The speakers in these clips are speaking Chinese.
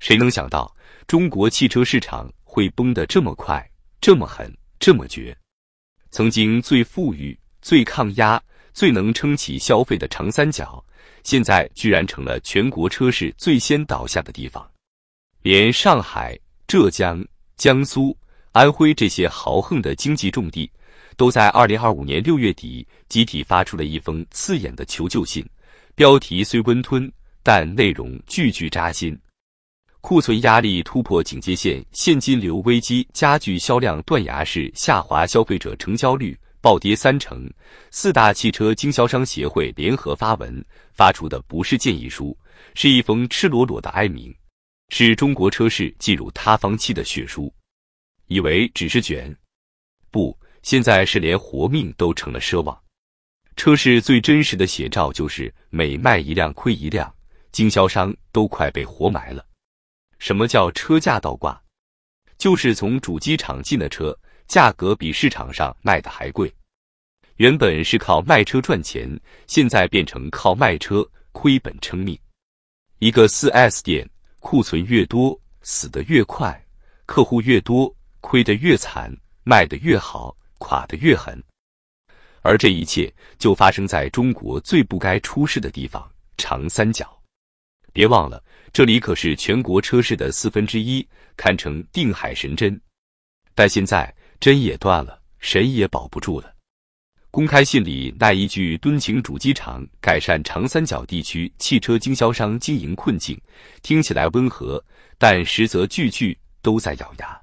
谁能想到中国汽车市场会崩得这么快、这么狠、这么绝？曾经最富裕、最抗压、最能撑起消费的长三角，现在居然成了全国车市最先倒下的地方。连上海、浙江、江苏、安徽这些豪横的经济重地，都在2025年6月底集体发出了一封刺眼的求救信，标题虽温吞，但内容句句扎心。库存压力突破警戒线，现金流危机加剧，销量断崖式下滑，消费者成交率暴跌30%。4大汽车经销商协会联合发文，发出的不是建议书，是一封赤裸裸的哀鸣，是中国车市进入塌方期的血书。以为只是卷，不，现在是连活命都成了奢望。车市最真实的写照就是每卖一辆亏一辆，经销商都快被活埋了。什么叫车价倒挂？就是从主机厂进的车，价格比市场上卖的还贵。原本是靠卖车赚钱，现在变成靠卖车亏本撑命。一个 4S 店，库存越多，死得越快，客户越多，亏得越惨，卖得越好，垮得越狠。而这一切就发生在中国最不该出事的地方——长三角。别忘了，这里可是全国车市的1/4，堪称定海神针。但现在针也断了，神也保不住了。公开信里那一句敦请主机厂改善长三角地区汽车经销商经营困境，听起来温和，但实则句句都在咬牙。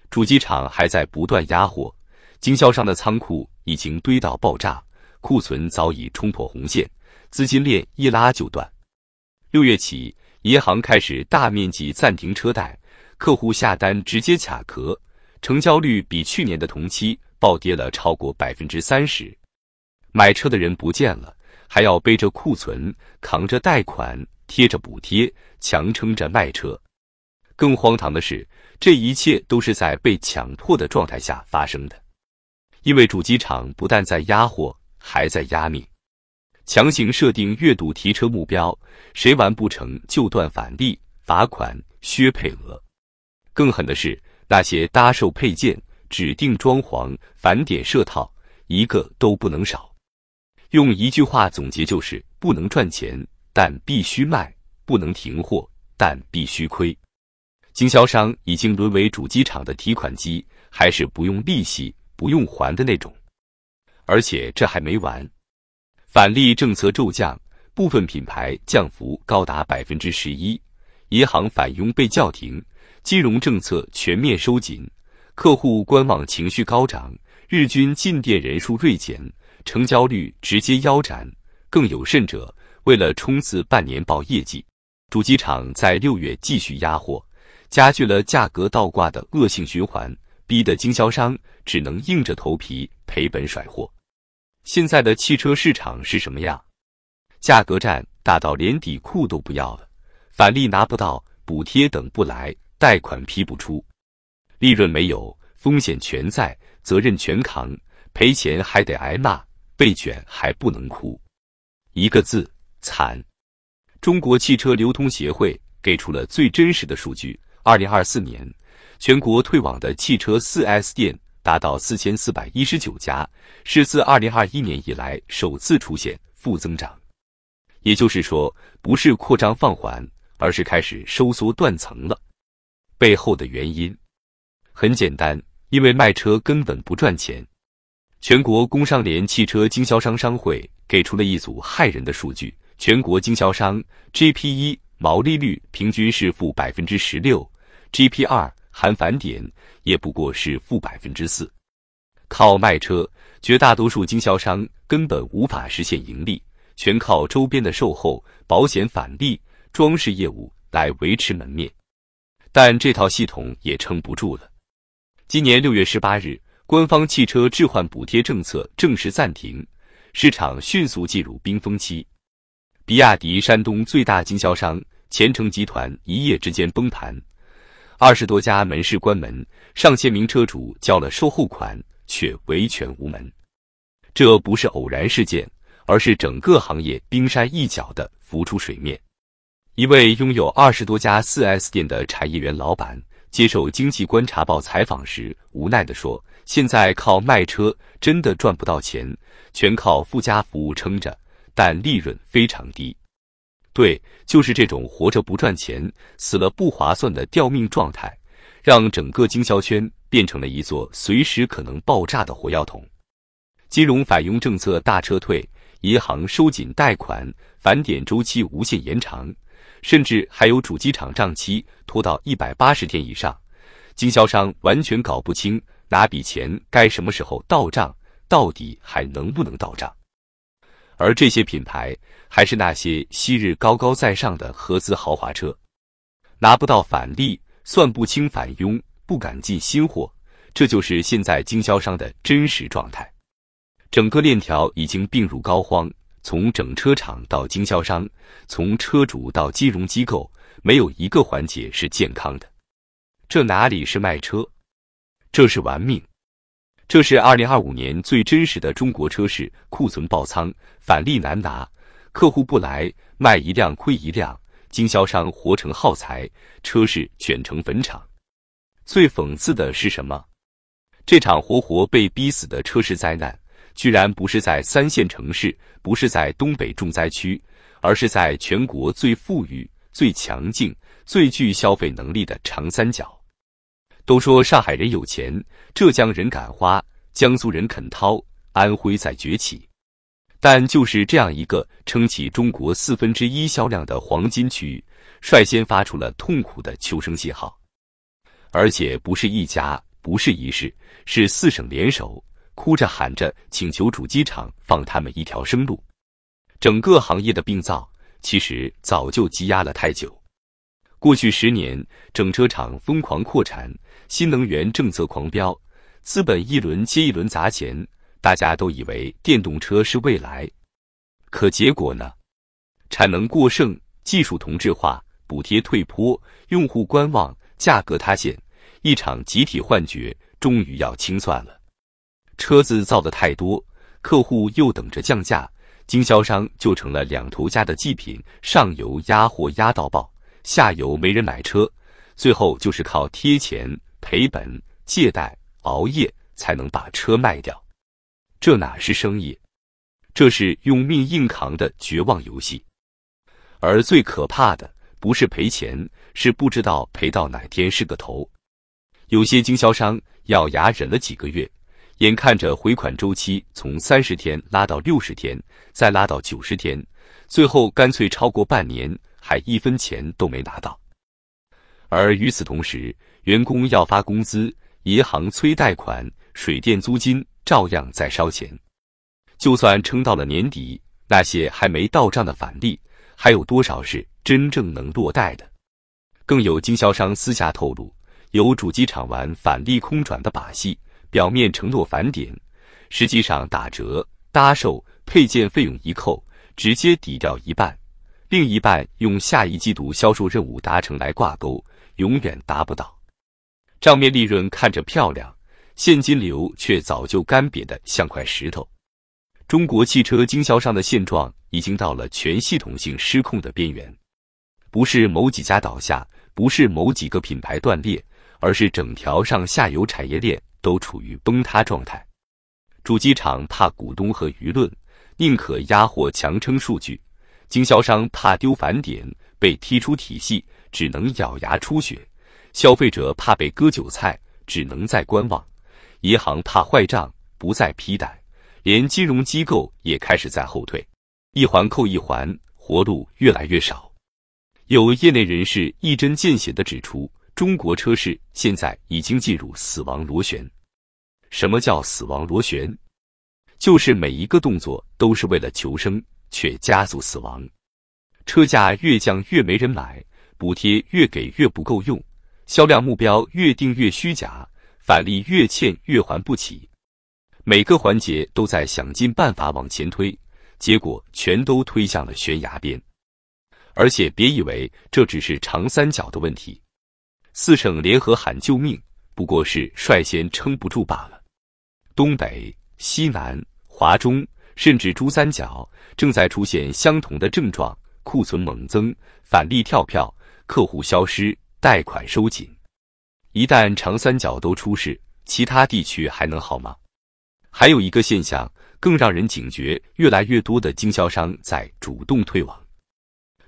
主机厂还在不断压货，经销商的仓库已经堆到爆炸，库存早已冲破红线，资金链一拉就断。6月起，银行开始大面积暂停车贷，客户下单直接卡壳，成交率比去年的同期暴跌了超过30%。买车的人不见了，还要背着库存，扛着贷款，贴着补贴，强撑着卖车。更荒唐的是，这一切都是在被强迫的状态下发生的，因为主机厂不但在压货，还在压命。强行设定月度提车目标，谁完不成就断返利、罚款、削配额。更狠的是，那些搭售配件、指定装潢、返点设套，一个都不能少。用一句话总结就是：不能赚钱，但必须卖；不能停货，但必须亏。经销商已经沦为主机厂的提款机，还是不用利息、不用还的那种。而且这还没完。返利政策骤降，部分品牌降幅高达11%，银行返佣被叫停，金融政策全面收紧，客户观望情绪高涨，日均进店人数锐减，成交率直接腰斩。更有甚者，为了冲刺半年报业绩，主机厂在6月继续压货，加剧了价格倒挂的恶性循环，逼得经销商只能硬着头皮赔本甩货。现在的汽车市场是什么样？价格战大到连底裤都不要了，返利拿不到，补贴等不来，贷款批不出，利润没有，风险全在，责任全扛，赔钱还得挨骂，被卷还不能哭。一个字：惨。中国汽车流通协会给出了最真实的数据：2024年，全国退网的汽车 4S 店达到4419家，是自2021年以来首次出现负增长。也就是说，不是扩张放缓，而是开始收缩断层了。背后的原因很简单，因为卖车根本不赚钱。全国工商联汽车经销商商会给出了一组骇人的数据：全国经销商 GP1 毛利率平均是负16%，GP2 含返点也不过是负4%。靠卖车，绝大多数经销商根本无法实现盈利，全靠周边的售后、保险返利、装饰业务来维持门面。但这套系统也撑不住了。今年6月18日，官方汽车置换补贴政策正式暂停，市场迅速进入冰封期。比亚迪山东最大经销商前程集团一夜之间崩盘，20多家门市关门，上千名车主交了售后款，却维权无门。这不是偶然事件，而是整个行业冰山一角的浮出水面。一位拥有20多家 4S 店的产业园老板接受《经济观察报》采访时无奈地说，现在靠卖车真的赚不到钱，全靠附加服务撑着，但利润非常低。对，就是这种活着不赚钱，死了不划算的吊命状态，让整个经销圈变成了一座随时可能爆炸的火药桶。金融返佣政策大撤退，银行收紧贷款，返点周期无限延长，甚至还有主机厂账期拖到180天以上，经销商完全搞不清哪笔钱该什么时候到账，到底还能不能到账。而这些品牌还是那些昔日高高在上的合资豪华车，拿不到返利，算不清返佣，不敢进新货，这就是现在经销商的真实状态。整个链条已经病入膏肓，从整车厂到经销商，从车主到金融机构，没有一个环节是健康的。这哪里是卖车，这是玩命。这是2025年最真实的中国车市，库存爆仓，返利难拿，客户不来，卖一辆亏一辆，经销商活成耗材，车市卷成坟场。最讽刺的是什么？这场活活被逼死的车市灾难，居然不是在3线城市，不是在东北重灾区，而是在全国最富裕、最强劲、最具消费能力的长三角。都说上海人有钱，浙江人敢花，江苏人肯掏，安徽在崛起。但就是这样一个撑起中国1/4销量的黄金区域，率先发出了痛苦的求生信号。而且不是一家，不是一市，是4省联手，哭着喊着请求主机厂放他们一条生路。整个行业的病灶其实早就积压了太久。过去10年，整车厂疯狂扩产，新能源政策狂飙，资本一轮接一轮砸钱，大家都以为电动车是未来。可结果呢？产能过剩，技术同质化，补贴退坡，用户观望，价格塌陷，一场集体幻觉终于要清算了。车子造得太多，客户又等着降价，经销商就成了两头家的祭品，上游压货压到爆，下游没人买车，最后就是靠贴钱、赔本、借贷、熬夜才能把车卖掉。这哪是生意？这是用命硬扛的绝望游戏。而最可怕的不是赔钱，是不知道赔到哪天是个头。有些经销商咬牙忍了几个月，眼看着回款周期从30天拉到60天，再拉到90天，最后干脆超过半年，还1分钱都没拿到。而与此同时，员工要发工资，银行催贷款，水电租金照样在烧钱。就算撑到了年底，那些还没到账的返利，还有多少是真正能落袋的？更有经销商私下透露，有主机厂玩返利空转的把戏，表面承诺返点，实际上打折、搭售、配件费用一扣，直接抵掉一半，另一半用下一季度销售任务达成来挂钩，永远达不到。账面利润看着漂亮，现金流却早就干瘪得像块石头。中国汽车经销商的现状已经到了全系统性失控的边缘，不是某几家倒下，不是某几个品牌断裂，而是整条上下游产业链都处于崩塌状态。主机厂怕股东和舆论，宁可压货强撑数据；经销商怕丢返点，被踢出体系，只能咬牙出血；消费者怕被割韭菜，只能再观望；银行怕坏账，不再批贷，连金融机构也开始在后退，一环扣一环，活路越来越少。有业内人士一针见血地指出，中国车市现在已经进入死亡螺旋。什么叫死亡螺旋？就是每一个动作都是为了求生，却加速死亡。车价越降越没人买，补贴越给越不够用，销量目标越定越虚假，返利越欠越还不起。每个环节都在想尽办法往前推，结果全都推向了悬崖边。而且别以为这只是长三角的问题，4省联合喊救命，不过是率先撑不住罢了。东北、西南、华中，甚至珠三角正在出现相同的症状，库存猛增，返利跳票，客户消失，贷款收紧。一旦长三角都出事，其他地区还能好吗？还有一个现象更让人警觉，越来越多的经销商在主动退网，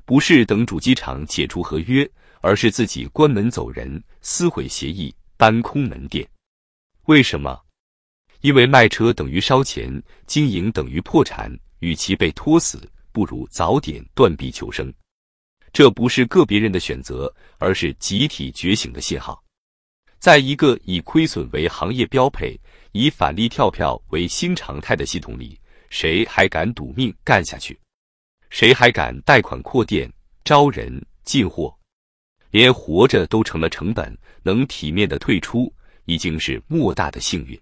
不是等主机厂解除合约，而是自己关门走人，撕毁协议，搬空门店。为什么？因为卖车等于烧钱，经营等于破产，与其被拖死，不如早点断臂求生。这不是个别人的选择，而是集体觉醒的信号。在一个以亏损为行业标配，以返利跳票为新常态的系统里，谁还敢赌命干下去？谁还敢贷款扩店、招人、进货？连活着都成了成本，能体面的退出，已经是莫大的幸运。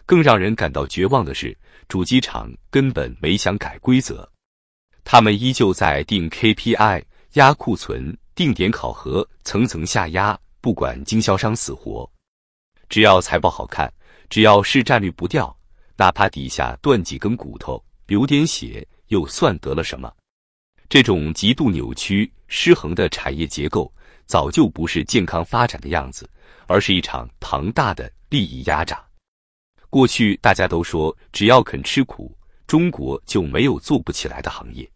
更让人感到绝望的是，主机厂根本没想改规则，他们依旧在定 KPI、压库存、定点考核、层层下压，不管经销商死活。只要财报好看，只要市占率不掉，哪怕底下断几根骨头，流点血，又算得了什么？这种极度扭曲、失衡的产业结构，早就不是健康发展的样子，而是一场庞大的利益压榨。过去大家都说，只要肯吃苦，中国就没有做不起来的行业。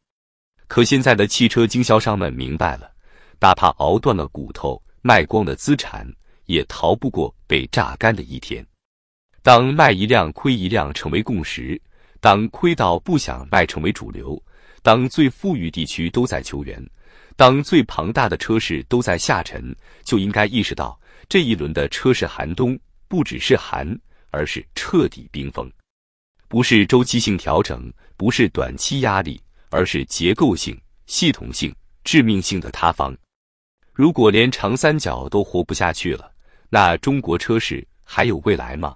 可现在的汽车经销商们明白了，哪怕熬断了骨头，卖光了资产，也逃不过被榨干的一天。当卖一辆亏一辆成为共识，当亏到不想卖成为主流，当最富裕地区都在求援，当最庞大的车市都在下沉，就应该意识到，这一轮的车市寒冬不只是寒，而是彻底冰封。不是周期性调整，不是短期压力，而是结构性、系统性、致命性的塌方。如果连长三角都活不下去了，那中国车市还有未来吗？